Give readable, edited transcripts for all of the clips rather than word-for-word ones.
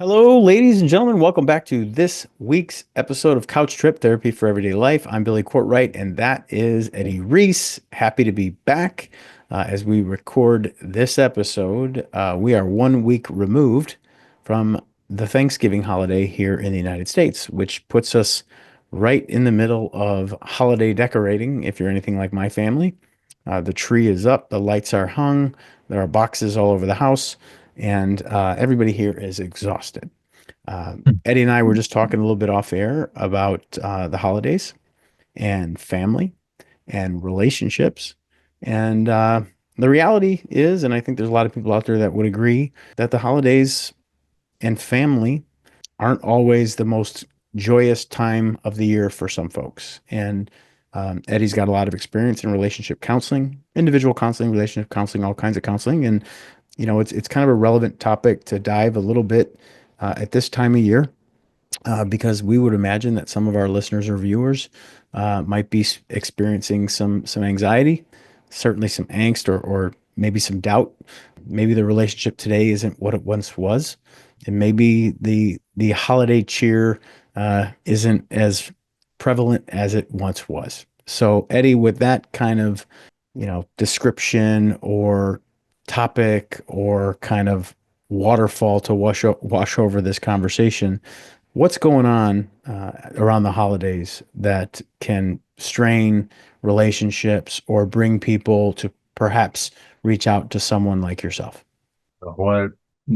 Hello, ladies and gentlemen. Welcome back to this week's episode of Couch Trip Therapy for Everyday Life. I'm Billy Courtright, and that is Eddie Reece. Happy to be back as we record this episode. We are 1 week removed from the Thanksgiving holiday here in the United States, which puts us right in the middle of holiday decorating. If you're anything like my family, the tree is up, the lights are hung, there are boxes all over the house and everybody here is exhausted. Eddie and I were just talking a little bit off air about the holidays and family and relationships. And the reality is, and I think there's a lot of people out there that would agree, that the holidays and family aren't always the most joyous time of the year for some folks. And Eddie's got a lot of experience in relationship counseling, individual counseling, relationship counseling, all kinds of counseling. And it's kind of a relevant topic to dive a little bit at this time of year because we would imagine that some of our listeners or viewers might be experiencing some anxiety, certainly some angst, or maybe some doubt. Maybe the relationship today isn't what it once was, and maybe the holiday cheer isn't as prevalent as it once was. So, Eddie, with that kind of description or topic or kind of waterfall to wash over this conversation, what's going on around the holidays that can strain relationships or bring people to perhaps reach out to someone like yourself? What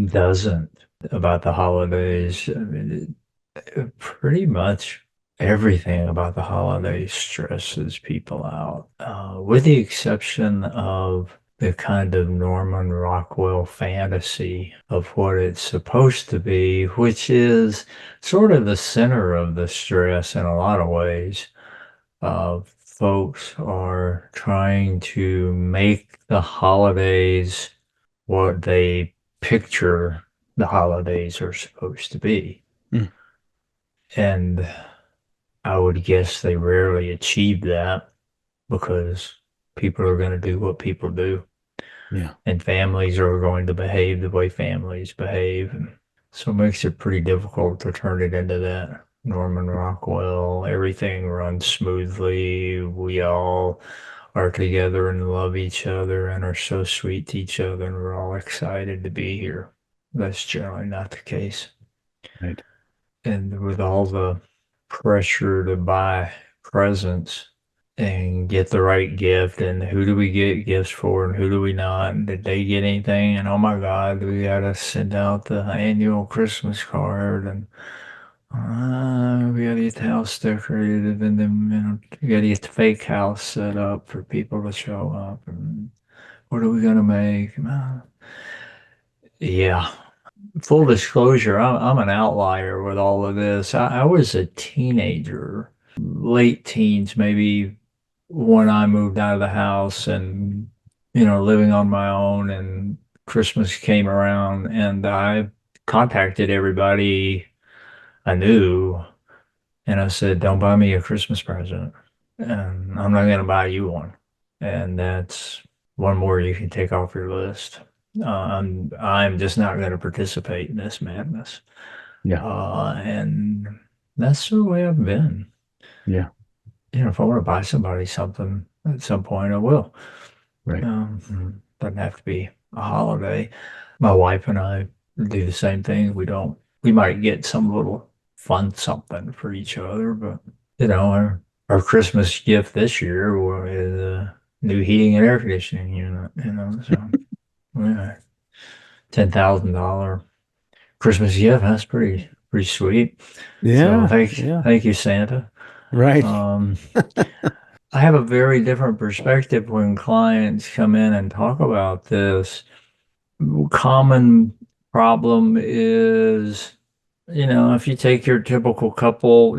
doesn't about the holidays? I mean, pretty much everything about the holidays stresses people out, with the exception of the kind of Norman Rockwell fantasy of what it's supposed to be, which is sort of the center of the stress in a lot of ways. Folks are trying to make the holidays what they picture the holidays are supposed to be. Mm, And I would guess they rarely achieve that because people are going to do what people do, yeah. and families are going to behave the way families behave. And so it makes it pretty difficult to turn it into that. Norman Rockwell, everything runs smoothly. We all are together and love each other and are so sweet to each other, and we're all excited to be here. That's generally not the case. Right. And with all the pressure to buy presents and get the right gift, and who do we get gifts for and who do we not, and did they get anything, and oh my God, we gotta send out the annual Christmas card, and we gotta get the house decorated, and then we gotta get the fake house set up for people to show up, and what are we gonna make? Yeah, full disclosure, I'm an outlier with all of this. I was a teenager, late teens, maybe, when I moved out of the house and, living on my own, and Christmas came around, and I contacted everybody I knew, and I said, don't buy me a Christmas present, and I'm not going to buy you one. And that's one more you can take off your list. I'm just not going to participate in this madness. Yeah. And that's the way I've been. Yeah. If I want to buy somebody something at some point, I will. Right. Doesn't have to be a holiday. My wife and I do the same thing. We might get some little fun something for each other, but our Christmas gift this year is a new heating and air conditioning unit, so yeah, $10,000 Christmas gift. That's pretty sweet. So Yeah. Yeah. thank you, Santa. Right. Um, I have a very different perspective when clients come in and talk about this. Common problem is, if you take your typical couple,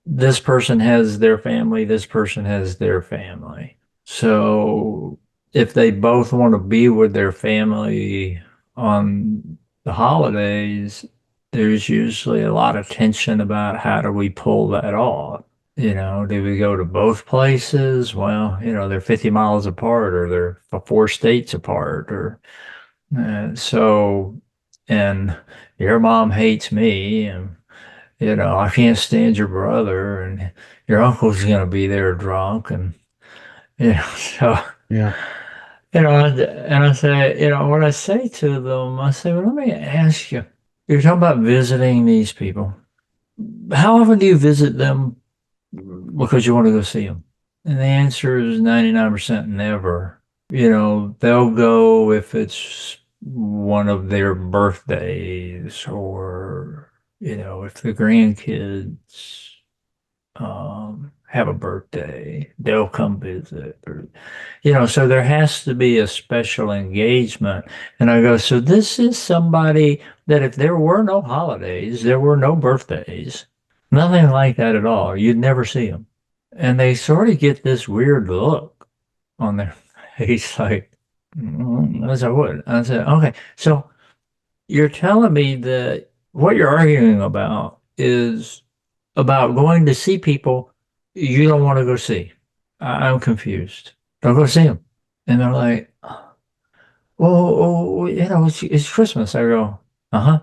this person has their family, this person has their family. So if they both want to be with their family on the holidays, there's usually a lot of tension about how do we pull that off. Do we go to both places? Well, they're 50 miles apart, or they're four states apart, or so and your mom hates me, and I can't stand your brother, and your uncle's gonna be there drunk, and so Yeah. and I say, what I say to them, I say, well, let me ask you, you're talking about visiting these people. How often do you visit them because you want to go see them? And the answer is 99% never. They'll go if it's one of their birthdays, or, if the grandkids have a birthday, they'll come visit. Or, so there has to be a special engagement. And I go, so this is somebody that if there were no holidays, there were no birthdays, nothing like that at all, you'd never see them. And they sort of get this weird look on their face, like, I said, what? I said, okay, so you're telling me that what you're arguing about is about going to see people you don't want to go see. I'm confused. Don't go see them. And they're like, well, it's Christmas. I go, uh-huh.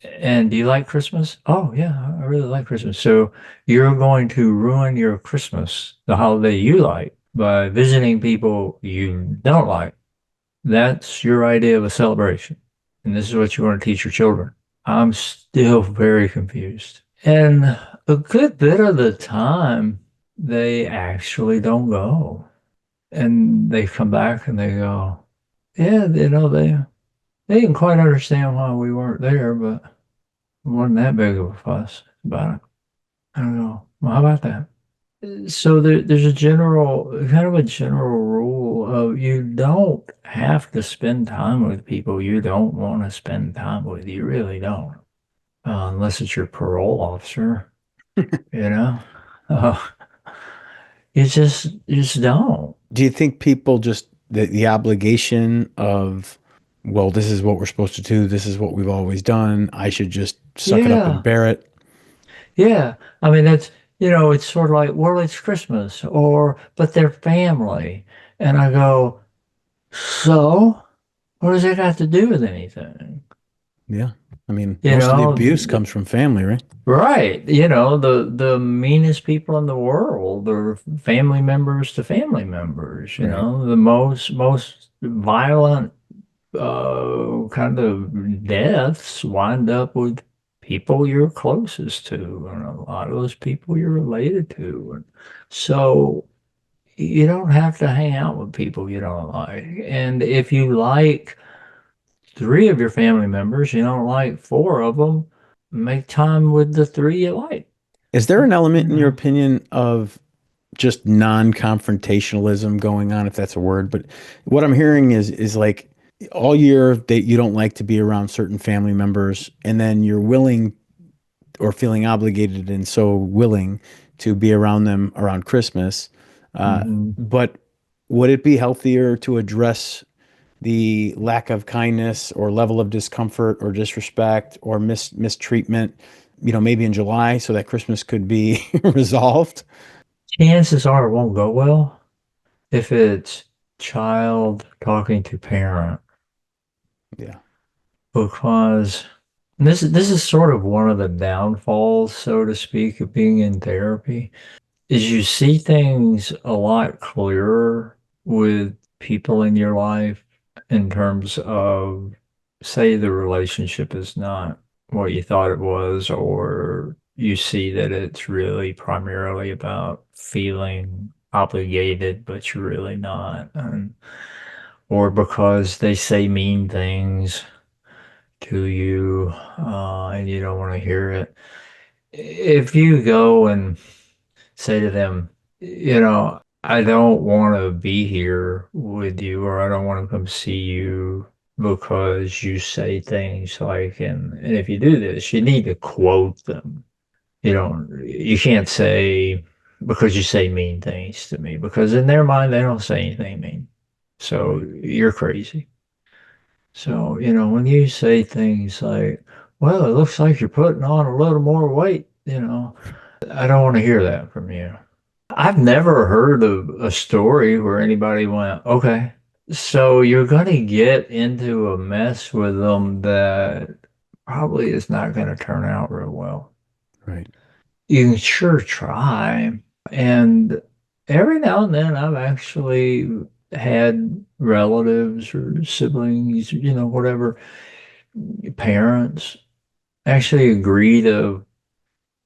And do you like Christmas? Oh, yeah, I really like Christmas. So you're going to ruin your Christmas, the holiday you like, by visiting people you don't like. That's your idea of a celebration. And this is what you want to teach your children. I'm still very confused. And a good bit of the time, they actually don't go. And they come back and they go, yeah, they didn't quite understand why we weren't there, but it wasn't that big of a fuss about it. I don't know. Well, how about that? So there's kind of a general rule of you don't have to spend time with people you don't want to spend time with. You really don't, unless it's your parole officer, you know. Uh, you just don't. Do you think people just the obligation of, well, this is what we're supposed to do, this is what we've always done, I should just suck it up and Yeah, bear it? yeah. I mean, it's sort of like, well, it's Christmas, but they're family, and I go, so what does that got to do with anything? Yeah. I mean, You most of the know, abuse comes from family, right? right. The meanest people in the world are family members to family members, Right. the most violent kind of deaths wind up with people you're closest to, and a lot of those people you're related to. And so you don't have to hang out with people you don't like. And if you like three of your family members, you don't like four of them, make time with the three you like. Is there an You element, in your know? opinion, of just non-confrontationalism going on, if that's a word? But what I'm hearing is like all year that you don't like to be around certain family members, and then you're willing or feeling obligated and so willing to be around them around Christmas. Mhm. But would it be healthier to address the lack of kindness or level of discomfort or disrespect or mistreatment, maybe in July so that Christmas could be resolved? Chances are it won't go well if it's child talking to parent, Yeah. because this is sort of one of the downfalls, so to speak, of being in therapy, is you see things a lot clearer with people in your life in terms of, say, the relationship is not what you thought it was, or you see that it's really primarily about feeling obligated, but you're really not, or because they say mean things to you, and you don't want to hear it. If you go and say to them, I don't want to be here with you, or I don't want to come see you because you say things like, and if you do this, you need to quote them. You can't say, because you say mean things to me, because in their mind, they don't say anything mean. So you're crazy. So, when you say things like, well, it looks like you're putting on a little more weight, I don't want to hear that from you. I've never heard of a story where anybody went, okay, so you're going to get into a mess with them that probably is not going to turn out real well. Right. You can sure try. And every now and then I've actually had relatives or siblings, whatever, parents actually agree to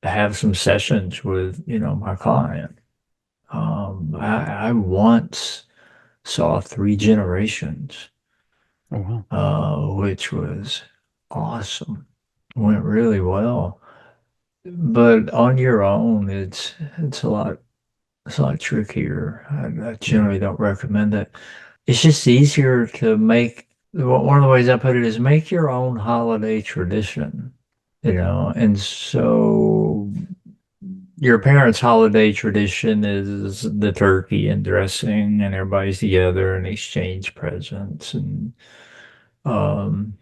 have some sessions with, my client. I once saw 3 generations, Oh, wow. which was awesome. Went really well. But on your own, it's a lot trickier. I Yeah. generally don't recommend it. It's just easier to make, one of the ways I put it is make your own holiday tradition, and so your parents' holiday tradition is the turkey and dressing, and everybody's together and exchange presents, and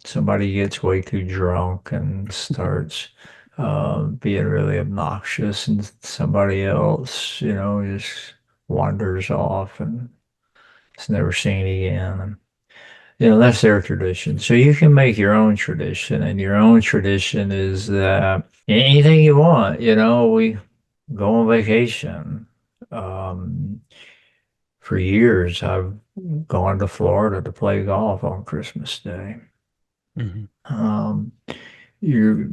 somebody gets way too drunk and starts being really obnoxious, and somebody else, just wanders off and is never seen again. And, that's their tradition. So you can make your own tradition, and your own tradition is that anything you want, we go on vacation. Um, for years, I've gone to Florida to play golf on Christmas Day. Hmm. Um, your,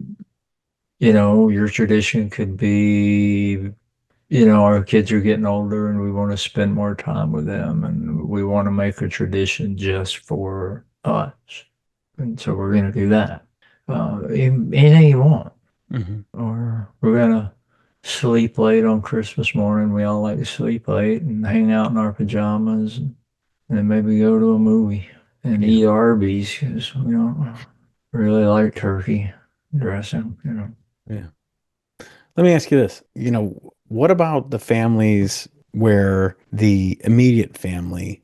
your tradition could be, our kids are getting older and we want to spend more time with them and we want to make a tradition just for us. And so we're going to do that. Anything you want. Hmm. Or we're going to sleep late on Christmas morning. We all like to sleep late and hang out in our pajamas and then maybe go to a movie and Yeah. eat Arby's because we don't really like turkey dressing. Yeah. Let me ask you this. What about the families where the immediate family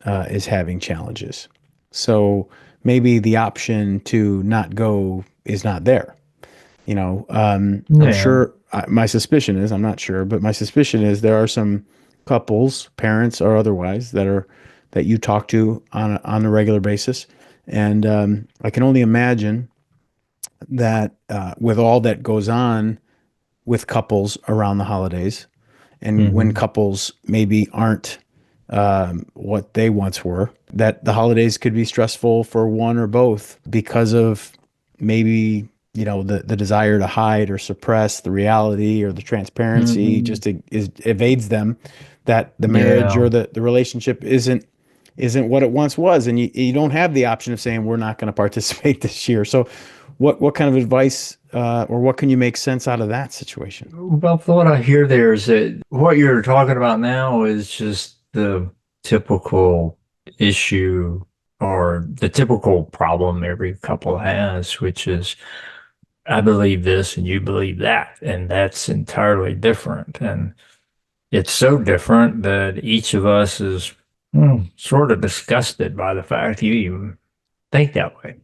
is having challenges? So maybe the option to not go is not there. I'm Yeah. sure, my suspicion is, I'm not sure, but my suspicion is there are some couples, parents or otherwise, that you talk to on a regular basis. And I can only imagine that with all that goes on with couples around the holidays, and when Hmm. couples maybe aren't what they once were, that the holidays could be stressful for one or both because of maybe the desire to hide or suppress the reality, or the transparency Hmm. just evades them, that the marriage Yeah. or the relationship isn't what it once was, and you don't have the option of saying we're not going to participate this year. So what kind of advice, or what can you make sense out of that situation? Well, what I hear there is that what you're talking about now is just the typical issue or the typical problem every couple has, which is I believe this and you believe that, and that's entirely different. And it's so different that each of us is sort of disgusted by the fact you even think that way.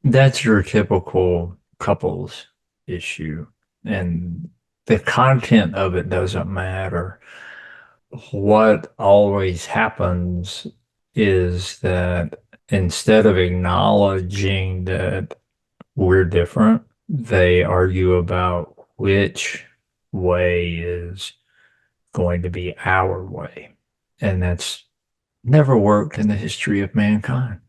That's your typical couples issue. And the content of it doesn't matter. What always happens is that instead of acknowledging that we're different, they argue about which way is going to be our way. And that's never worked in the history of mankind.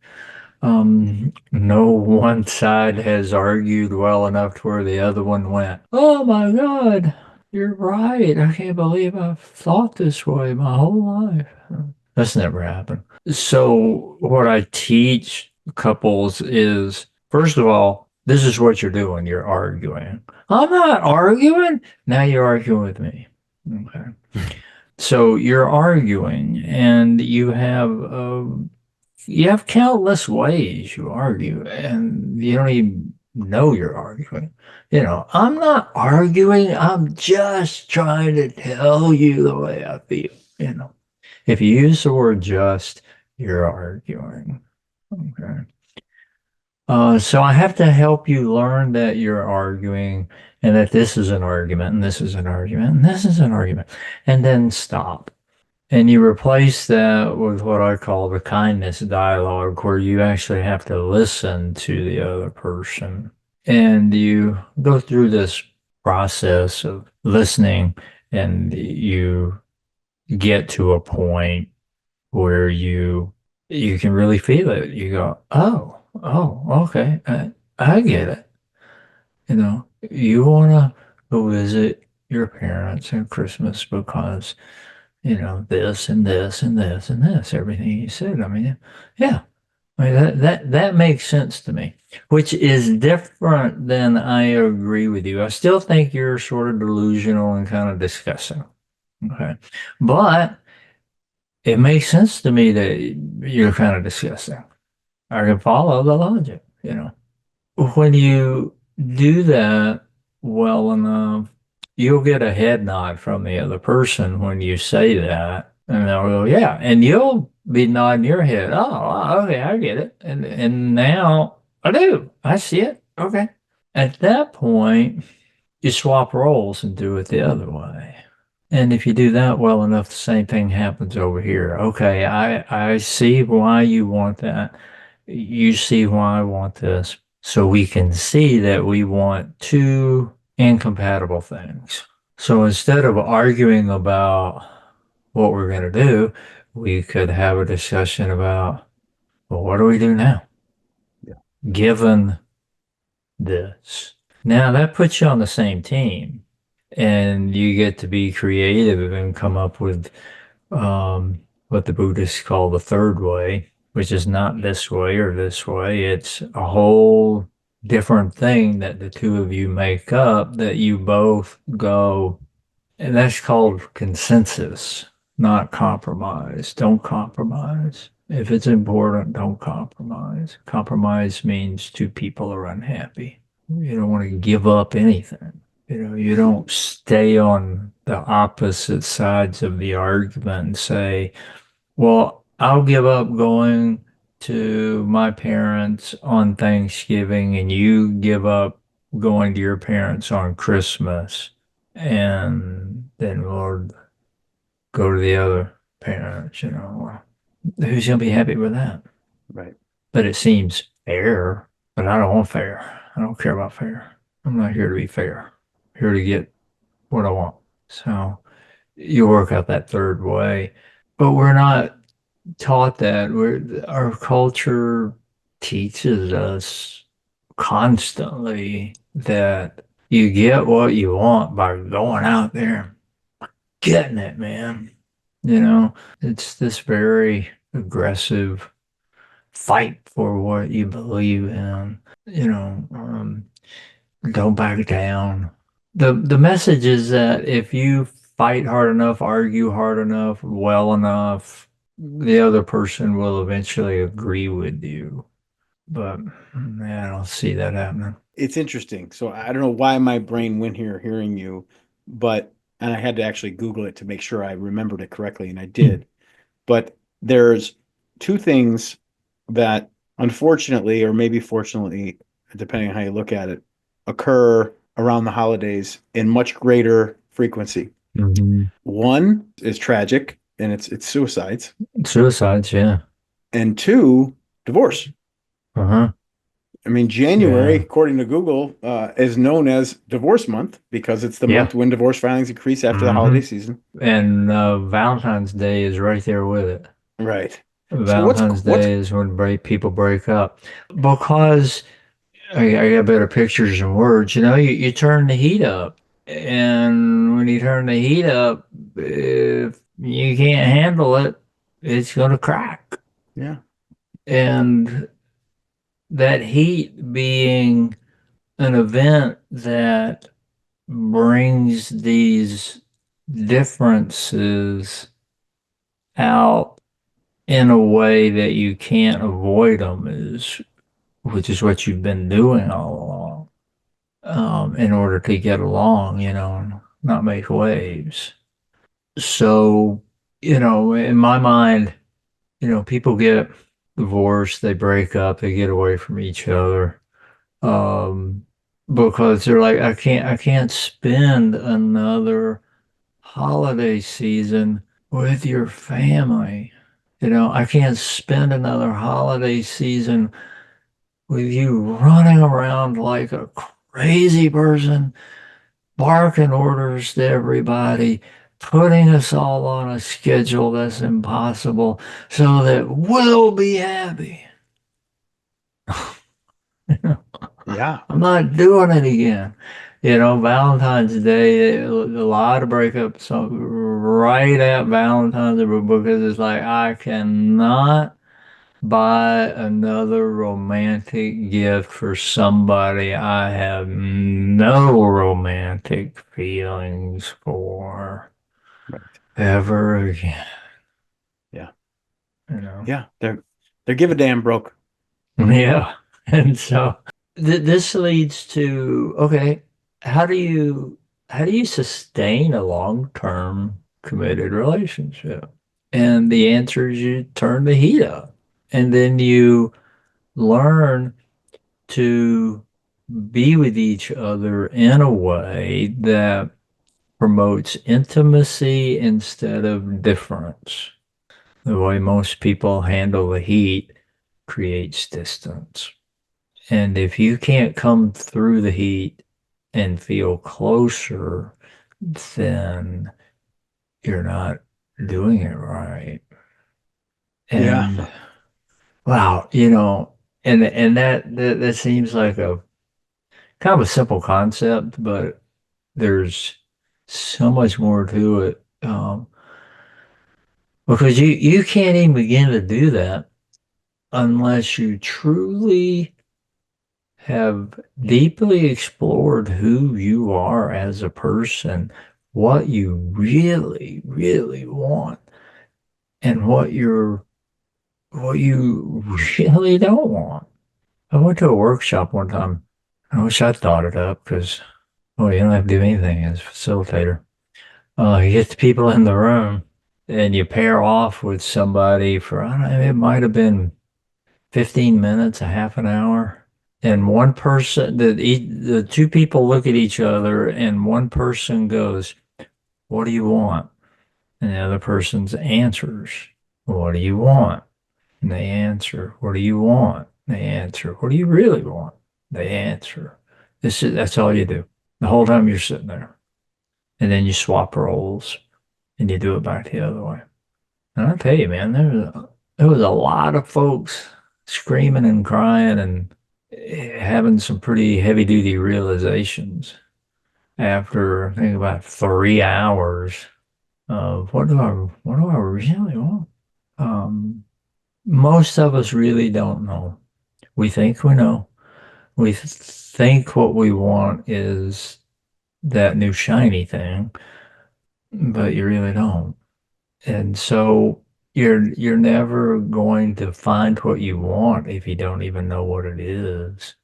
No one side has argued well enough to where the other one went, "Oh my God, you're right. I can't believe I've thought this way my whole life." That's never happened. So what I teach couples is, first of all, this is what you're doing. You're arguing. I'm not arguing. Now you're arguing with me. Okay. So you're arguing and you have countless ways you argue, and you don't even know you're arguing. I'm not arguing. I'm just trying to tell you the way I feel. You know, if you use the word just, you're arguing. Okay. So I have to help you learn that you're arguing and that this is an argument and this is an argument and this is an argument, and then stop. And you replace that with what I call the kindness dialogue, where you actually have to listen to the other person. And you go through this process of listening, and you get to a point where you can really feel it. You go, oh, okay, I get it. You want to go visit your parents at Christmas because this and this and this and this, everything you said. I mean, yeah, I mean that makes sense to me, which is different than I agree with you. I still think you're sort of delusional and kind of disgusting. Okay. But it makes sense to me that you're kind of disgusting. I can follow the logic. When you do that well enough, you'll get a head nod from the other person when you say that. And they'll go, yeah. And you'll be nodding your head. Oh, okay, I get it. And now I do. I see it. Okay. At that point, you swap roles and do it the other way. And if you do that well enough, the same thing happens over here. Okay, I see why you want that. You see why I want this. So we can see that we want two incompatible things. So instead of arguing about what we're going to do, we could have a discussion about, well, what do we do now? Yeah. Given this. Now that puts you on the same team, and you get to be creative and come up with what the Buddhists call the third way, which is not this way or this way. It's a whole different thing that the two of you make up that you both go, and that's called consensus, not compromise. Don't compromise. If it's important, don't compromise. Compromise means two people are unhappy. You don't want to give up anything. You don't stay on the opposite sides of the argument and say, well, I'll give up going to my parents on Thanksgiving and you give up going to your parents on Christmas. And then we'll go to the other parents. Who's going to be happy with that? Right. But it seems fair, but I don't want fair. I don't care about fair. I'm not here to be fair. I'm here to get what I want. So you work out that third way. But we're not taught that. Our culture teaches us constantly that you get what you want by going out there, getting it, man. It's this very aggressive fight for what you believe in. Don't back down. The message is that if you fight hard enough, argue hard enough, well enough, the other person will eventually agree with you. But I don't see that happening. It's interesting. So I don't know why my brain went here hearing you, but and I had to actually Google it to make sure I remembered it correctly, and I did. But there's two things that unfortunately, or maybe fortunately, depending on how you look at it, occur around the holidays in much greater frequency. Mhm. One is tragic, and it's suicides, Suicides, yeah. and two, divorce. Uh-huh. I mean, January, Yeah. according to Google, is known as divorce month because it's the Yeah. month when divorce filings increase after the Hmm. holiday season. And Valentine's Day is right there with it. Right. So Valentine's what's Day is when people break up because I got better pictures and words. You turn the heat up, and when you turn the heat up, if you can't handle it, it's gonna crack. yeah, And that heat being an event that brings these differences out in a way that you can't avoid them which is what you've been doing all along, in order to get along, and not make waves. So, in my mind, people get divorced, they break up, they get away from each other, because they're like, I can't spend another holiday season with your family. You know, I can't spend another holiday season with you running around like a crazy person, barking orders to everybody, putting us all on a schedule that's impossible so that we'll be happy. Yeah. I'm not doing it again. You know, Valentine's Day, a lot of breakups right at Valentine's Day because it's like I cannot buy another romantic gift for somebody I have no romantic feelings for Right. ever again, Yeah. you know? Yeah. They're give a damn broke. Yeah. And so th this leads to, okay, how do you how do you sustain a long-term committed relationship? And the answer is you turn the heat up. And then you learn to be with each other in a way that promotes intimacy instead of difference. The way most people handle the heat creates distance. And if you can't come through the heat and feel closer, then you're not doing it right. Yeah. And wow, you know, and that seems like a kind of a simple concept, but there's so much more to it. Because you can't even begin to do that unless you truly have deeply explored who you are as a person, what you really, really want, and what you really don't want. I went to a workshop one time. I wish I'd thought it up because, well, you don't have to do anything as a facilitator. You get the people in the room and you pair off with somebody for, I don't know, it might have been 15 minutes, a half an hour. And one person, the two people look at each other and one person goes, "What do you want?" And the other person's answers, "What do you want?" And they answer, "What do you want?" They answer, "What do you really want?" They answer. That's all you do. The whole time you're sitting there. And then you swap roles and you do it back the other way. And I tell you, man, there was a lot of folks screaming and crying and having some pretty heavy duty realizations after I think about 3 hours of what do I really want? Um, Most of us really don't know. We think we know. We think what we want is that new shiny thing, but you really don't. And so you're never going to find what you want if you don't even know what it is.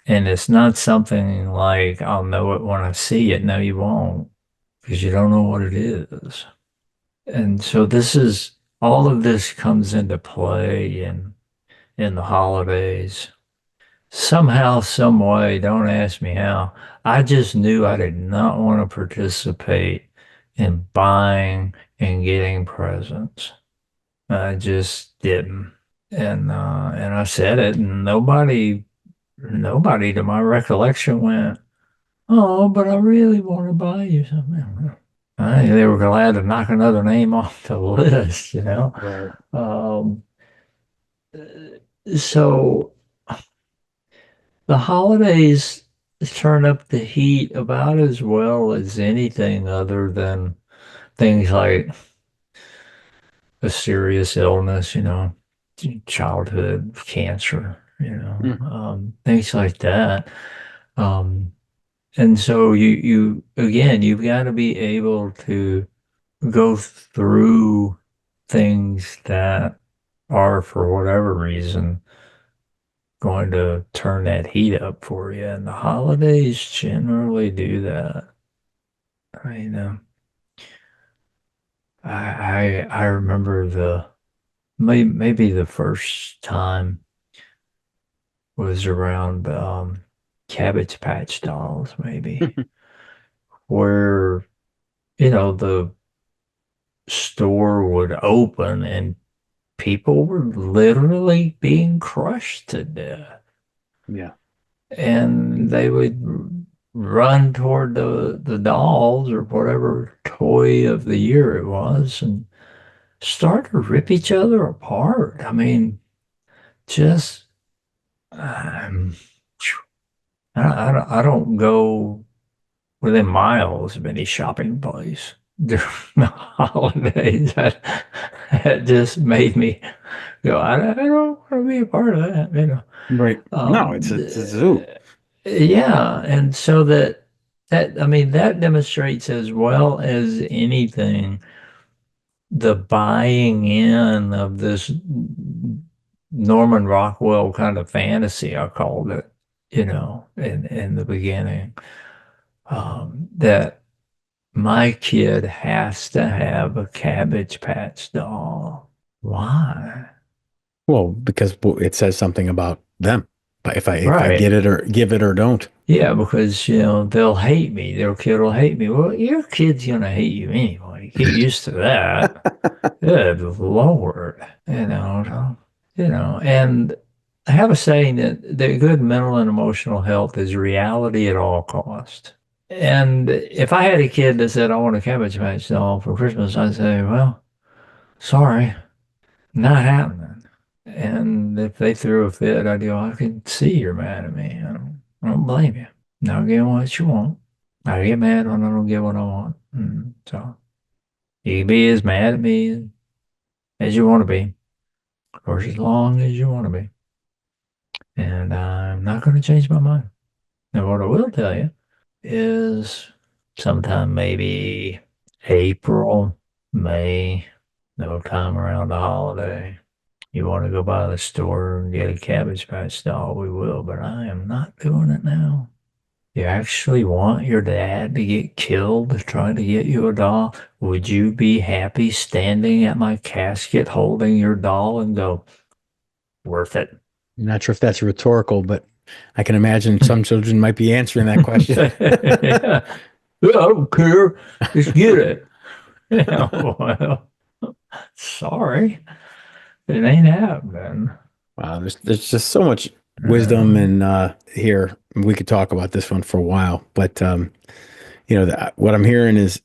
And it's not something like I'll know it when I see it. No, you won't, because you don't know what it is. And so this is all of this comes into play in the holidays. Somehow, some way, don't ask me how. I just knew I did not want to participate in buying and getting presents. I just didn't. And I said it, and nobody to my recollection went, "Oh, but I really want to buy you something." I think they were glad to knock another name off the list, you know. Right. Um, so the holidays turn up the heat about as well as anything other than things like a serious illness, you know, childhood cancer, Mm. things like that. Um, and so you again, you've got to be able to go through things that are, for whatever reason, going to turn that heat up for you. And the holidays generally do that. I mean, I remember maybe the first time was around Cabbage Patch Dolls, maybe, where, you know, store would open and people were literally being crushed to death. Yeah. And they would run toward the dolls or whatever toy of the year it was and start to rip each other apart. I mean, just um, I don't go within miles of any shopping place during the holidays. That just made me go, I don't want to be a part of that, you know. Right. No, it's a zoo. Yeah, and so that I mean that demonstrates as well as anything the buying in of this Norman Rockwell kind of fantasy, I called it, you know, in the beginning, that my kid has to have a Cabbage Patch doll. Why? Well, because it says something about them. But if I get Right. it or give it or don't. Yeah, because you know they'll hate me. Their kid will hate me. Well, your kid's gonna hate you anyway. Get used to that. Good Lord, And I have a saying that good mental and emotional health is reality at all cost. And if I had a kid that said I want a Cabbage Patch doll for Christmas, I'd say, well, sorry, not happening. And if they threw a fit, I'd go, I can see you're mad at me. I don't blame you. Not getting what you want. I get mad when I don't get what I want. So you can be as mad at me as you want to be, of course, as long as you want to be. And I'm not going to change my mind. And what I will tell you is sometime maybe April, May, no time around the holiday. You want to go by the store and get a Cabbage Patch doll, we will, but I am not doing it now. You actually want your dad to get killed trying to get you a doll? Would you be happy standing at my casket holding your doll and go, worth it? I'm not sure if that's rhetorical, but I can imagine some children might be answering that question. Yeah. I don't care. Just get it. Yeah, well, sorry. It ain't happening. Wow, there's just so much wisdom Uh, and here we could talk about this one for a while, but what I'm hearing is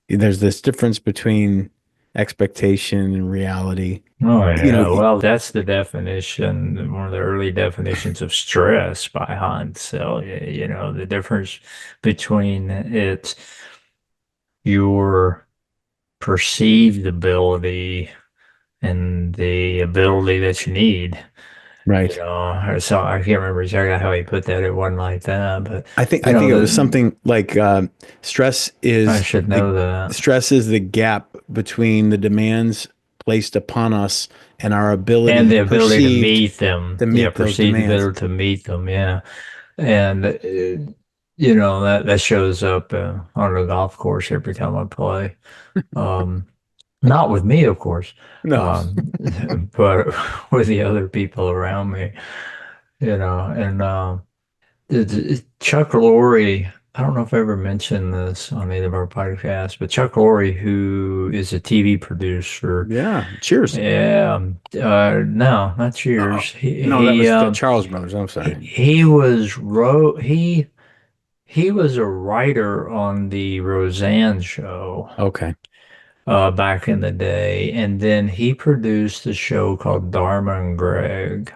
there's this difference between expectation and reality. Oh, You know, yeah. Well, that's the definition, one of the early definitions of stress by Hans Selye. You know, the difference between it's your perceived ability and the ability that you need. You right. know, so I can't remember exactly how he put that. It wasn't like that, but I you know, think it was something like stress I is should the know that. gap between the demands placed upon us and our ability And the ability to perceived meet them. to Yeah, meet those perceived demands. ability to meet them. Yeah. And you know that shows up on the golf course every time I play. Um, not with me, of course, No. um, but with the other people around me. You know, and Chuck Lorre. I don't know if I ever mentioned this on any of our podcasts, but Chuck Lorre, who is a TV producer, Yeah. Cheers. yeah, no, not Oh, Cheers. no, that was the Charles Brothers. I'm sorry. He was he was a writer on the Roseanne show Okay. back in the day, and then he produced a show called Dharma and Greg,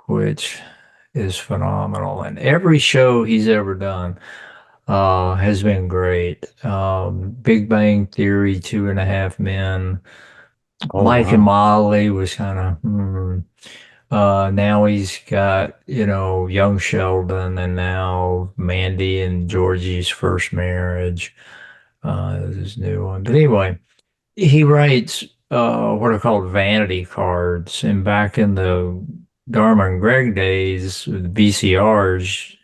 which is phenomenal. And every show he's ever done has been great. Big Bang Theory, Two and a Half Men, Oh, Mike and wow. Molly was kind of. Now he's got, you know, young Sheldon and now Mandy and Georgie's first marriage. Is his new one. But anyway, he writes what are called vanity cards. And back in the Dharma and Greg days, with the VCRs,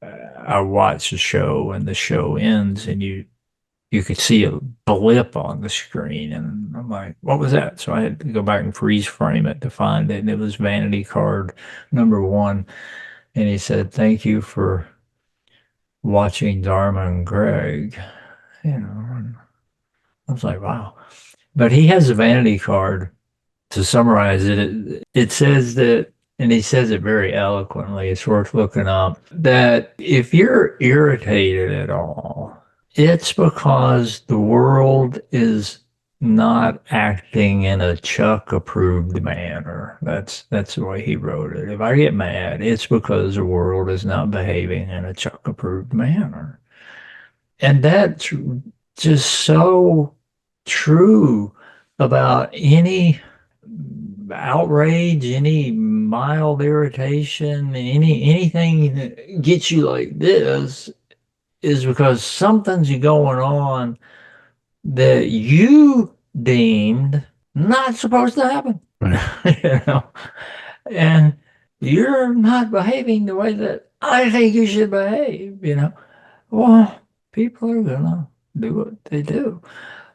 I watch the show and the show ends and you could see a blip on the screen. And I'm like, what was that? So I had to go back and freeze frame it to find it. And it was vanity card number one. And he said, thank you for watching Dharma and Greg. You know, and I was like, wow. But he has a vanity card. To summarize it, it says that, and he says it very eloquently, it's worth looking up, that if you're irritated at all, it's because the world is not acting in a Chuck approved manner. That's the way he wrote it. If I get mad, it's because the world is not behaving in a Chuck approved manner. And that's just so true about any outrage, any mild irritation, anything that gets you like this is because something's going on that you deemed not supposed to happen. Right. You know, and you're not behaving the way that I think you should behave, you know. Well, people are gonna do what they do.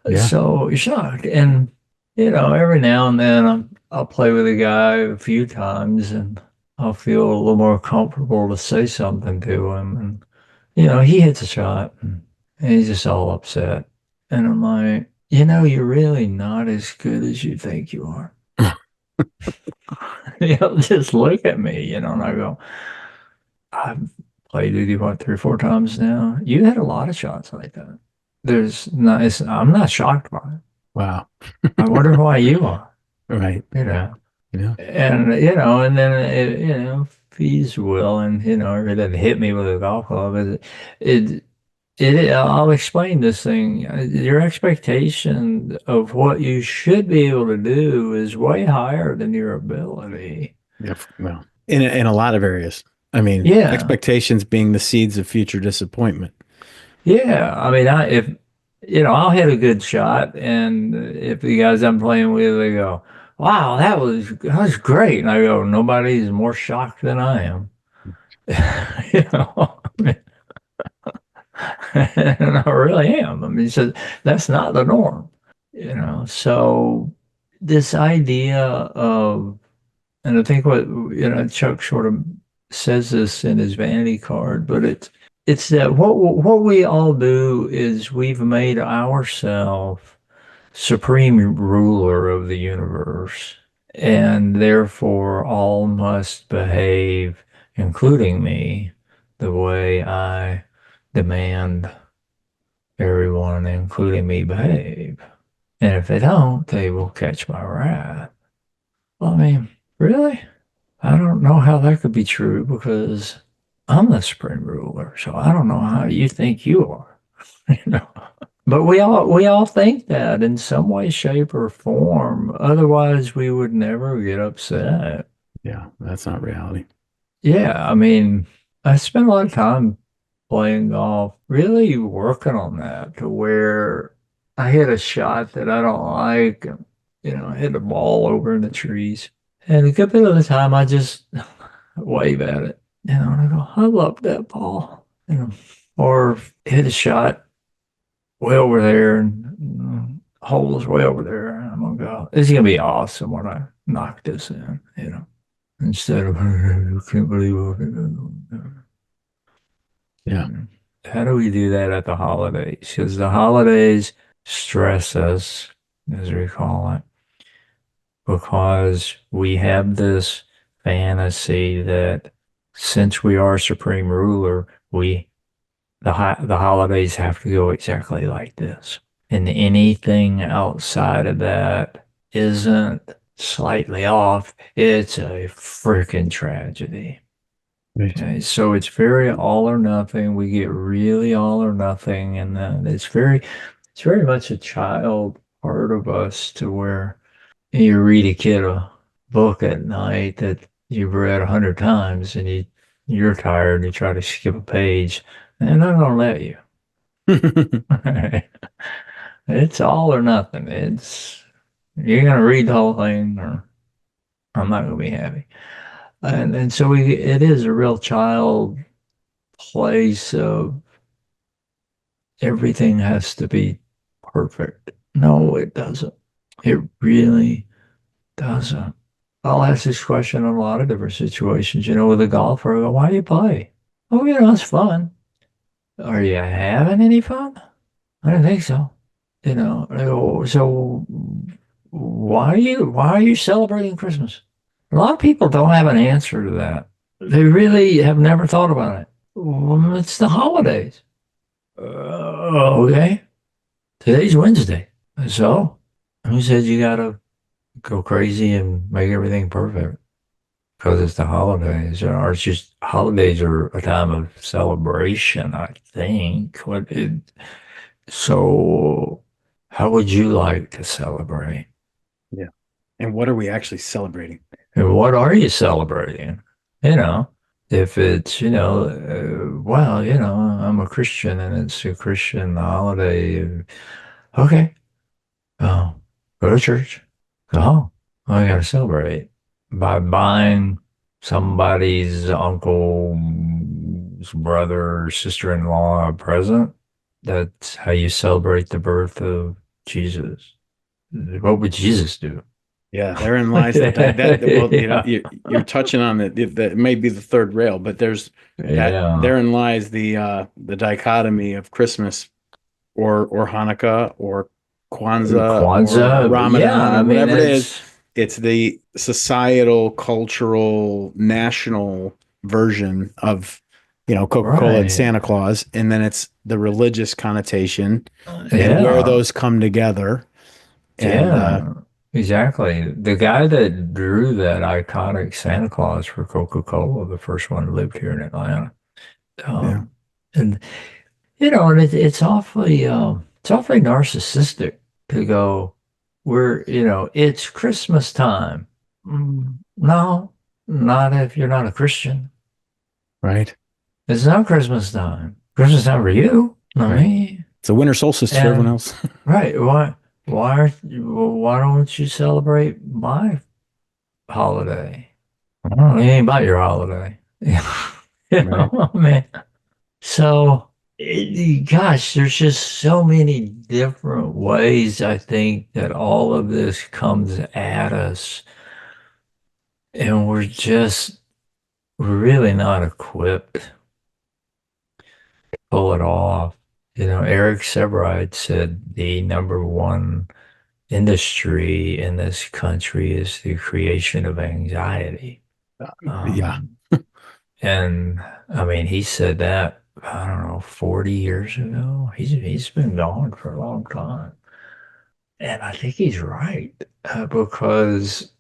Yeah. So you're shocked. And, every now and then I'll play with a guy a few times and I'll feel a little more comfortable to say something to him. And, he hits a shot and he's just all upset. And I'm like, you're really not as good as you think you are. Just look at me, and I go, I've played with you, what, 3 or 4 times now? You had a lot of shots like that. I'm not shocked by it. Wow. I wonder why you are, Right. you know. Yeah. And then, if he's willing, or he doesn't hit me with a golf club, it, I'll explain this thing. Your expectation of what you should be able to do is way higher than your ability. Yeah. Well, in a lot of areas. I mean, Yeah. expectations being the seeds of future disappointment. Yeah. I mean, if, I'll hit a good shot, and if the guys I'm playing with, they go, wow, that was great. And I go, nobody's more shocked than I am. And I really am. I mean, so that's not the norm, So this idea of, and I think what, Chuck sort of says this in his vanity card, but it's that what we all do is we've made ourselves supreme ruler of the universe, and therefore all must behave, including me, the way I demand everyone, including me, behave. And if they don't, they will catch my wrath. Well, I mean, really? I don't know how that could be true because I'm the supreme ruler. So I don't know how you think you are, you know. But we all think that in some way, shape, or form. Otherwise, we would never get upset. Yeah, that's not reality. Yeah, I mean, I spent a lot of time playing golf, really working on that to where I hit a shot that I don't like, and, I hit the ball over in the trees. And a good bit of the time, I just wave at it, and I go, I love that ball, or hit a shot way over there, and hole is way over there. And I'm gonna go, this is gonna be awesome when I knock this in. Instead of, I can't believe it. Yeah. How do we do that at the holidays? Because the holidays stress us, as we call it, because we have this fantasy that since we are supreme ruler, the holidays have to go exactly like this. And anything outside of that isn't slightly off. It's a freaking tragedy. Right. Okay, so it's very all or nothing. We get really all or nothing, and then it's very much a child part of us to where you read a kid a book at night that you've read 100 times, and you're tired and you try to skip a page, and they're not gonna let you. It's all or nothing. You're gonna read the whole thing, or I'm not gonna be happy. And so it is a real child place of everything has to be perfect. No, it doesn't. It really doesn't. I'll ask this question in a lot of different situations. With a golfer, I go, why do you play? Oh, it's fun. Are you having any fun? I don't think so. So why are you celebrating Christmas? A lot of people don't have an answer to that. They really have never thought about it. Well, it's the holidays. Okay. Today's Wednesday. So, who said you gotta go crazy and make everything perfect? Because it's the holidays, or it's just holidays are a time of celebration, I think. So, how would you like to celebrate? Yeah. And what are we actually celebrating? And what are you celebrating? You know, if it's, well, I'm a Christian and it's a Christian holiday. Okay. Oh, go to church. Go home. I gotta celebrate by buying somebody's uncle's brother or sister-in-law a present. That's how you celebrate the birth of Jesus. What would Jesus do? Yeah, therein lies the di that well, Yeah. you're touching on it. That may be the third rail, but there's that Yeah. therein lies the dichotomy of Christmas or Hanukkah or Kwanzaa or Kwanzaa. Yeah. Ramadan I or mean, whatever it is. it's It's the societal, cultural, national version of, Coca-Cola and right. Santa Claus, and then it's the religious connotation and where Yeah. those come together. And Yeah, exactly. The guy that drew that iconic Santa Claus for Coca-Cola, the first one who lived here in Atlanta. yeah, Um, and and it's awfully narcissistic to go, it's Christmas time. No, not if you're not a Christian. right, It's not Christmas time. Christmas time for you, not right. me. It's a winter solstice for everyone And else. right, why don't you celebrate my holiday? Oh, it ain't about your holiday. Right. Man. So, gosh, there's just so many different ways I think that all of this comes at us, and we're really not equipped to pull it off. Eric Sebright said the number one industry in this country is the creation of anxiety. Yeah. Um, and I mean, he said that, I don't know, 40 years ago. He's been gone for a long time. And I think he's right, because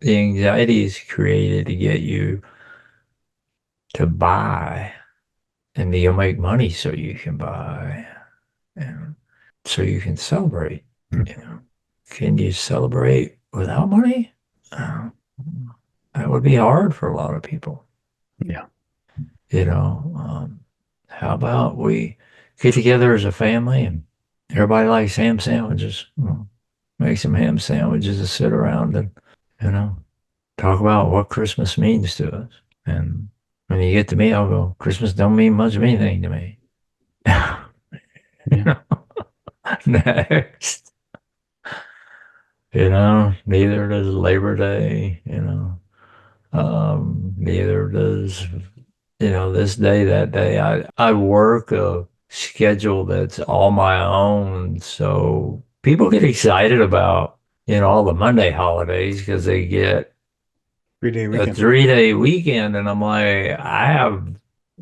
the anxiety is created to get you to buy, and you'll make money so you can buy, and so you can celebrate. You know, can you celebrate without money? Uh, that would be hard for a lot of people. Yeah. You know, how about we get together as a family and everybody likes ham sandwiches? Make some ham sandwiches and sit around and, you know, talk about what Christmas means to us. And when you get to me, I'll go, Christmas don't mean much of anything to me. Yeah. Next, neither does Labor Day, neither does, this day, that day. I work a schedule that's all my own. So people get excited about, all the Monday holidays because they get 3-day a weekend. 3-day weekend. And I'm like, I have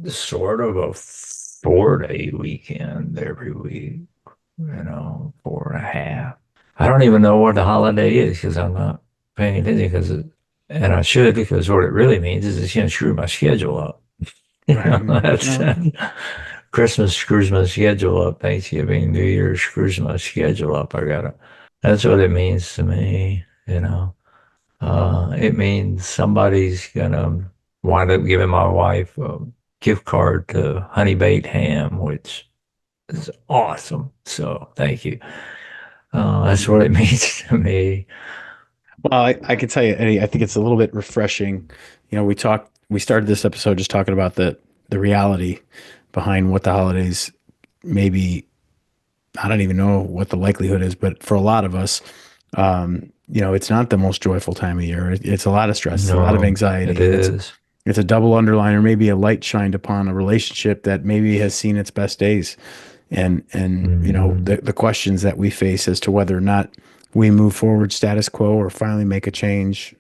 sort of a 4-day weekend every week, 4.5. I don't even know what the holiday is because I'm not paying attention and I should, because what it really means is it's going to screw my schedule up. Right. That's No. Christmas screws my schedule up. Thanksgiving, New Year screws my schedule up. That's what it means to me, It means somebody's gonna wind up giving my wife a gift card to Honey Baked Ham, which is awesome. So thank you. That's what it means to me. Well, I can tell you, Eddie, I think it's a little bit refreshing. We started this episode just talking about the reality behind what the holidays maybe, I don't even know what the likelihood is, but for a lot of us, it's not the most joyful time of year. It's a lot of stress, it's a lot of No, it anxiety, and is. it's a double underliner, maybe a light shined upon a relationship that maybe has seen its best days. and Hmm. the questions that we face as to whether or not we move forward status quo or finally make a change,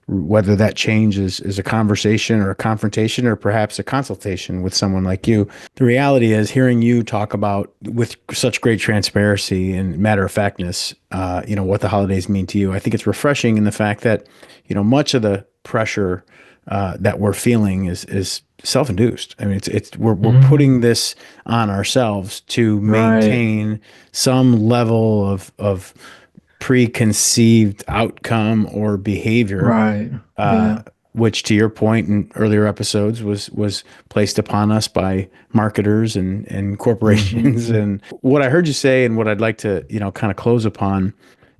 whether that change is a conversation or a confrontation or perhaps a consultation with someone like you. The reality is, hearing you talk about with such great transparency and matter of factness, what the holidays mean to you, I think it's refreshing in the fact that, much of the pressure that we're feeling is self-induced. I mean, we're Hmm. putting this on ourselves to Right, maintain some level of preconceived outcome or behavior, right. uh, Yeah. which, to your point in earlier episodes, was placed upon us by marketers and corporations. Hmm. And what I heard you say, and what I'd like to kind of close upon,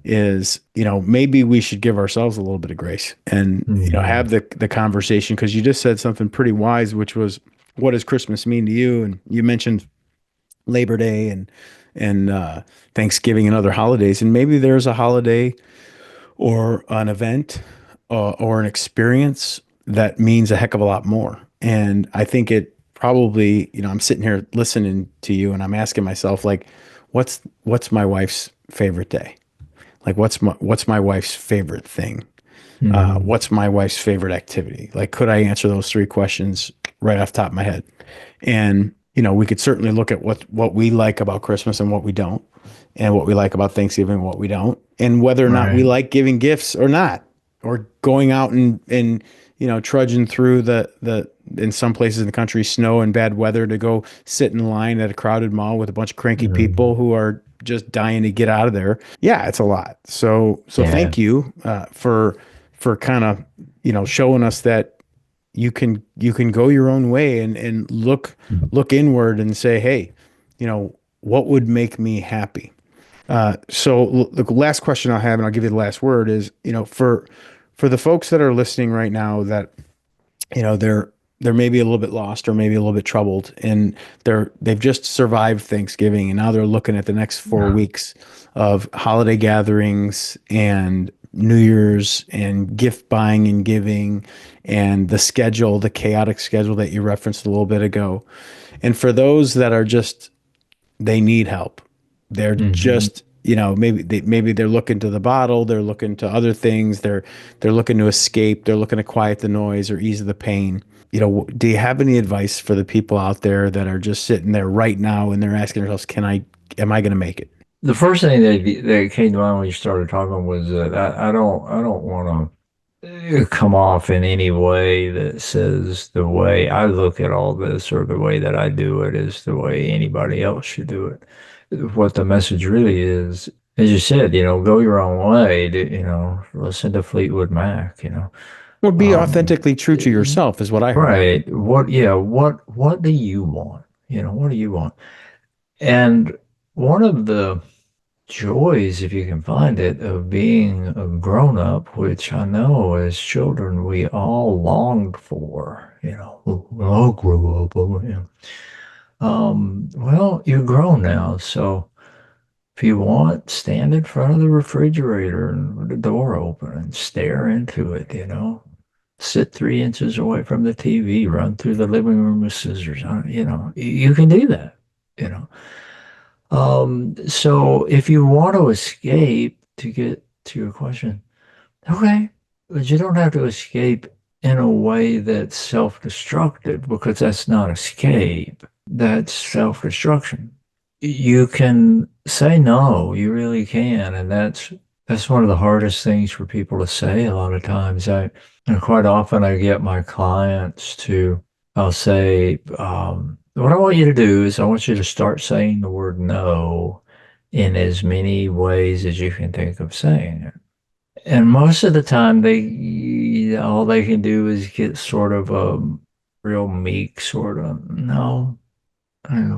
is maybe we should give ourselves a little bit of grace and Hmm. have the conversation, because you just said something pretty wise, which was, what does Christmas mean to you? And you mentioned Labor Day and Thanksgiving and other holidays, and maybe there's a holiday or an event or an experience that means a heck of a lot more. And I think it probably, I'm sitting here listening to you and I'm asking myself, like, what's my wife's favorite day? Like, what's my wife's favorite thing? Hmm. What's my wife's favorite activity? Like, could I answer those three questions right off the top of my head? And we could certainly look at what we like about Christmas and what we don't, and what we like about Thanksgiving and what we don't, and whether or not we Right. like giving gifts or not, or going out and trudging through the in some places in the country, snow and bad weather, to go sit in line at a crowded mall with a bunch of cranky people Hmm. who are just dying to get out of there. Yeah, it's a lot. So Yeah. thank you for kind of showing us that you can go your own way and look inward and say, hey, what would make me happy? So the last question I'll have, and I'll give you the last word, is, for the folks that are listening right now, that they're maybe a little bit lost or maybe a little bit troubled, and they've just survived Thanksgiving, and now they're looking at the next 4 weeks of holiday gatherings and New Year's and gift buying and giving, and the chaotic schedule that you referenced a little bit ago. And for those that are just, they need help. They're Hmm. just, maybe they're looking to the bottle, they're looking to other things, they're looking to escape, they're looking to quiet the noise or ease the pain. Do you have any advice for the people out there that are just sitting there right now and they're asking themselves, am I going to make it? The first thing that came to mind when you started talking was that I don't want to come off in any way that says the way I look at all this or the way that I do it is the way anybody else should do it. What the message really is, as you said, go your own way. Listen to Fleetwood Mac. Or be Um, authentically true to yourself is what I heard. right. What do you want? What do you want? And one of the joys, if you can find it, of being a grown up, which I know as children we all longed for. I'll grow up. Well, you're grown now, so if you want, stand in front of the refrigerator and with the door open and stare into it. Sit 3 inches away from the TV, run through the living room with scissors. You can do that. You know. So if you want to escape, to get to your question, okay, but you don't have to escape in a way that's self-destructive, because that's not escape. That's self-destruction. You can say no, you really can, and that's one of the hardest things for people to say a lot of times. And quite often I get my clients to, I'll say, what I want you to do is I want you to start saying the word no in as many ways as you can think of saying it. And most of the time, all they can do is get sort of a real meek sort of no,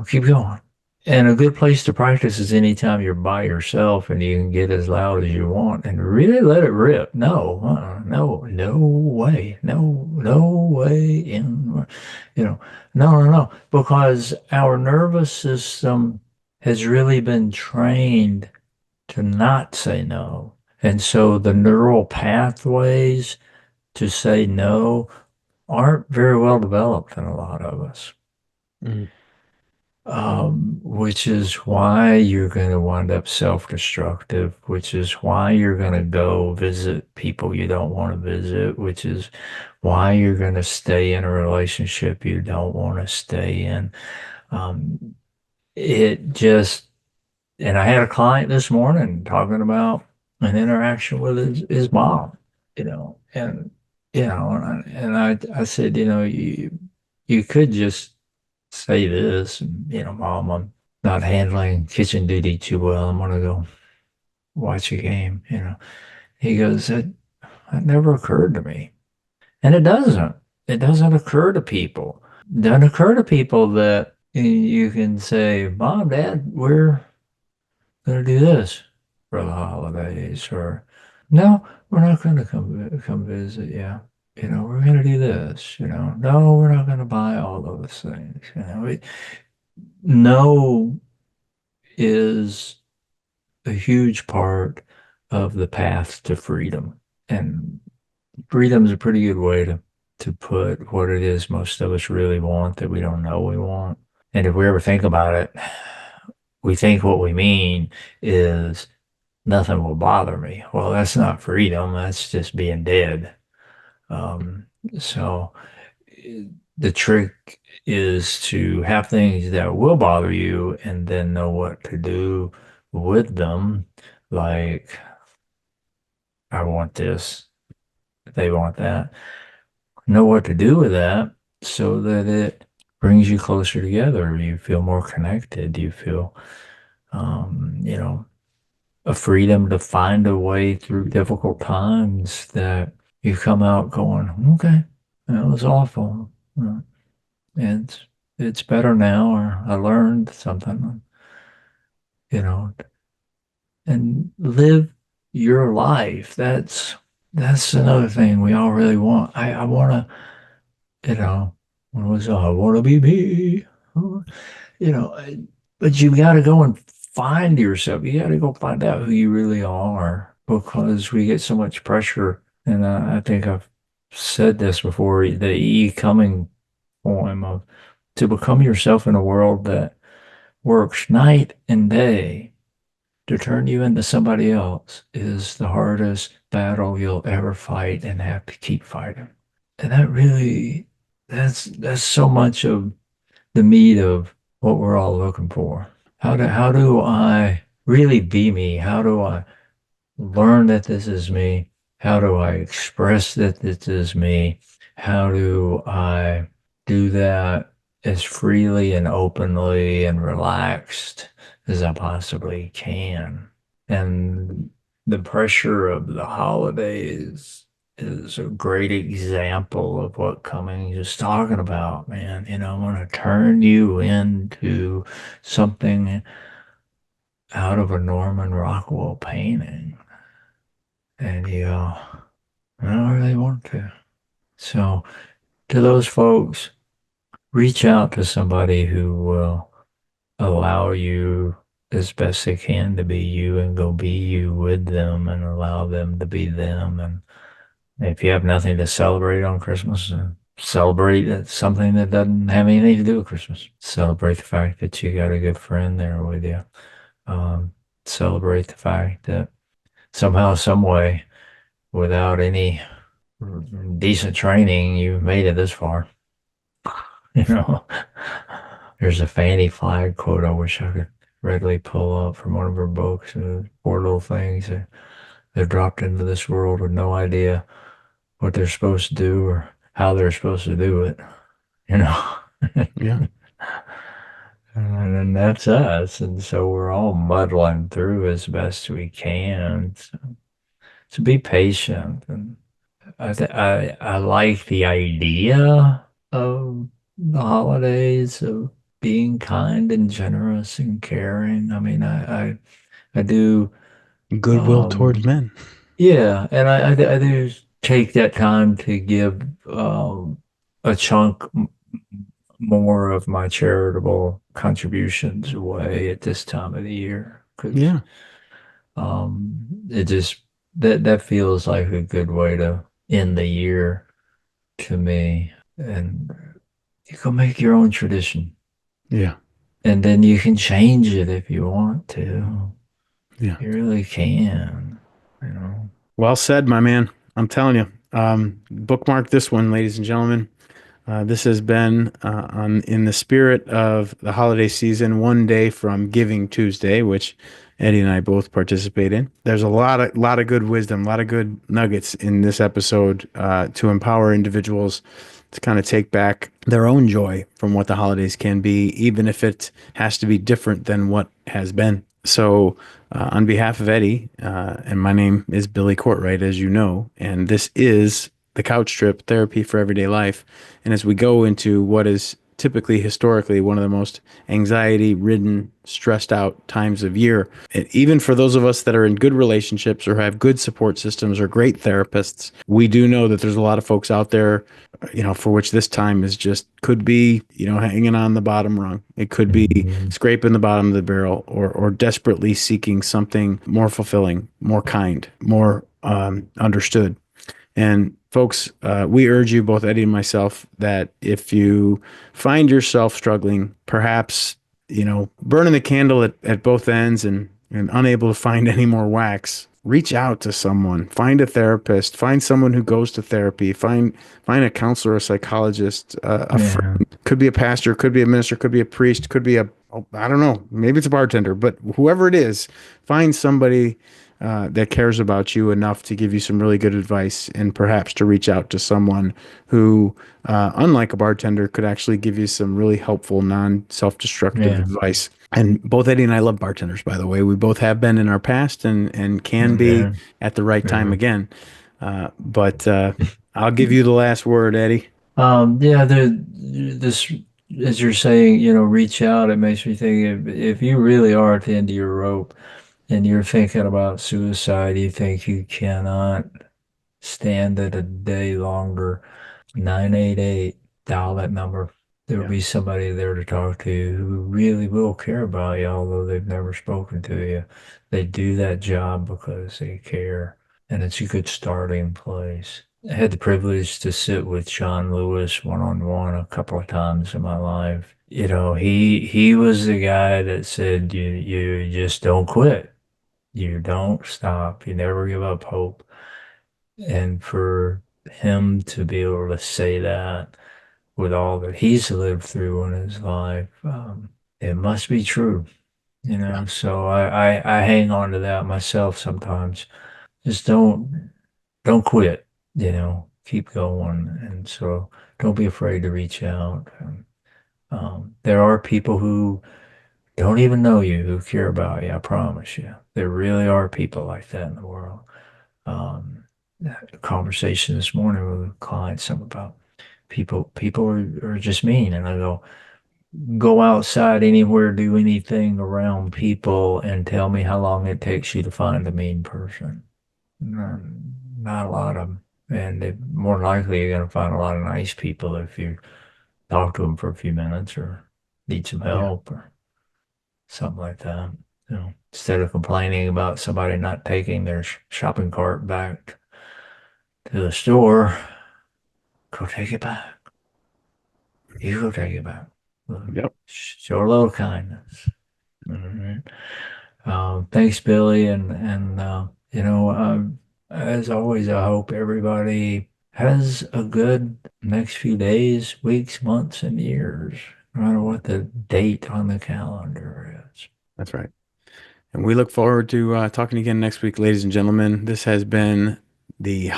keep going. And a good place to practice is anytime you're by yourself and you can get as loud as you want and really let it rip. No, no, no way, no way in, you know, no, because our nervous system has really been trained to not say no. And so the neural pathways to say no aren't very well developed in a lot of us. Mm. which is why you're going to wind up self-destructive, which is why you're going to go visit people you don't want to visit, which is why you're going to stay in a relationship you don't want to stay in. Um, it just, and I had a client this morning talking about an interaction with his mom, and I said, you could just say this, and, Mom, I'm not handling kitchen duty too well. I'm gonna go watch a game, He goes, that never occurred to me. And it doesn't. It doesn't occur to people. It doesn't occur to people that you can say, Mom, Dad, we're gonna do this for the holidays, or no, we're not gonna come visit you. We're gonna do this, No, we're not gonna buy all those things. No is a huge part of the path to freedom. And freedom is a pretty good way to put what it is most of us really want that we don't know we want. And if we ever think about it, we think what we mean is nothing will bother me. Well, that's not freedom. That's just being dead. Um, so the trick is to have things that will bother you and then know what to do with them. Like, I want this, they want that. Know what to do with that so that it brings you closer together. You feel more connected. You feel, a freedom to find a way through difficult times that you come out going, okay, that was awful. And it's better now, or I learned something, you know, and live your life. That's another thing we all really want. I want to, what was I want to be me, you know, but you got to go and find yourself. You got to go find out who you really are because we get so much pressure. And I think I've said this before, the E. Cumming poem of to become yourself in a world that works night and day to turn you into somebody else is the hardest battle you'll ever fight and have to keep fighting. And that's so much of the meat of what we're all looking for. How do I really be me? How do I learn that this is me? How do I express that this is me? How do I do that as freely and openly and relaxed as I possibly can? And the pressure of the holidays is a great example of what Cummings is talking about, man. I'm going to turn you into something out of a Norman Rockwell painting. And you go, I don't really want to. So, to those folks, reach out to somebody who will allow you as best they can to be you and go be you with them and allow them to be them. And if you have nothing to celebrate on Christmas, celebrate something that doesn't have anything to do with Christmas. Celebrate the fact that you got a good friend there with you. Um, Celebrate the fact that somehow, some way, without any decent training, you've made it this far. You know, there's a Fanny Flagg quote I wish I could readily pull up from one of her books. Poor little things. They're dropped into this world with no idea what they're supposed to do or how they're supposed to do it. You know, Yeah. and then that's us. And so we're all muddling through as best we can. So be patient. And I like the idea of the holidays, of being kind and generous and caring. I mean, I do, Goodwill towards um, men. yeah, and I do take that time to give a chunk more of my charitable contributions away at this time of the year because Yeah. it just that feels like a good way to end the year to me. And you can make your own tradition. Yeah. And then you can change it if you want to. Yeah. You really can, you know. Well said, my man. I'm telling you. Bookmark this one, ladies and gentlemen. This has been on in the spirit of the holiday season, one day from Giving Tuesday, which Eddie and I both participate in. There's a lot of good wisdom, a lot of good nuggets in this episode to empower individuals to kind of take back their own joy from what the holidays can be, even if it has to be different than what has been. So, on behalf of Eddie, and my name is Billy Courtright, as you know, and this is the Couch Trip Therapy for Everyday Life. And as we go into what is typically historically one of the most anxiety ridden, stressed out times of year, and even for those of us that are in good relationships or have good support systems or great therapists, we do know that there's a lot of folks out there, for which this time is just could be, hanging on the bottom rung. It could be Mhm. scraping the bottom of the barrel or desperately seeking something more fulfilling, more kind, more understood. And folks, we urge you, both Eddie and myself, that if you find yourself struggling, perhaps, burning the candle at both ends and unable to find any more wax, reach out to someone, find a therapist, find someone who goes to therapy, find a counselor, a psychologist, a Yeah, friend, could be a pastor, could be a minister, could be a priest, could be I don't know, maybe it's a bartender, but whoever it is, find somebody that cares about you enough to give you some really good advice and perhaps to reach out to someone who, unlike a bartender, could actually give you some really helpful, non self-destructive yeah, advice. And both Eddie and I love bartenders, by the way. We both have been in our past and can be yeah, at the right time yeah. again. But I'll give you the last word, Eddie. Yeah, this, as you're saying, reach out. It makes me think if you really are at the end of your rope and you're thinking about suicide, you think you cannot stand it a day longer, 988, dial that number. There will Yeah, be somebody there to talk to you who really will care about you, although they've never spoken to you. They do that job because they care, and it's a good starting place. I had the privilege to sit with John Lewis one-on-one a couple of times in my life. He was the guy that said you just don't quit. You don't stop. You never give up hope. And for him to be able to say that with all that he's lived through in his life, it must be true, yeah, So I hang on to that myself sometimes. Just don't quit, keep going. And so don't be afraid to reach out. There are people who don't even know you who care about you, I promise you. There really are people like that in the world. Um, a conversation this morning with a client, something about people are just mean. And I go outside anywhere, do anything around people and tell me how long it takes you to find a mean person. Not, not a lot of them. And more likely you're going to find a lot of nice people if you talk to them for a few minutes or need some yeah, help or something like that. Instead of complaining about somebody not taking their shopping cart back to the store, go take it back. You go take it back. yep. Show a little kindness. All right. Thanks, Billy, and as always, I hope everybody has a good next few days, weeks, months, and years, no matter what the date on the calendar is. That's right. And we look forward to talking again next week, ladies and gentlemen. This has been the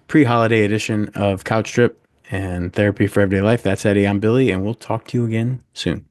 pre-holiday edition of Couch Trip and Therapy for Everyday Life. That's Eddie. I'm Billy, and we'll talk to you again soon.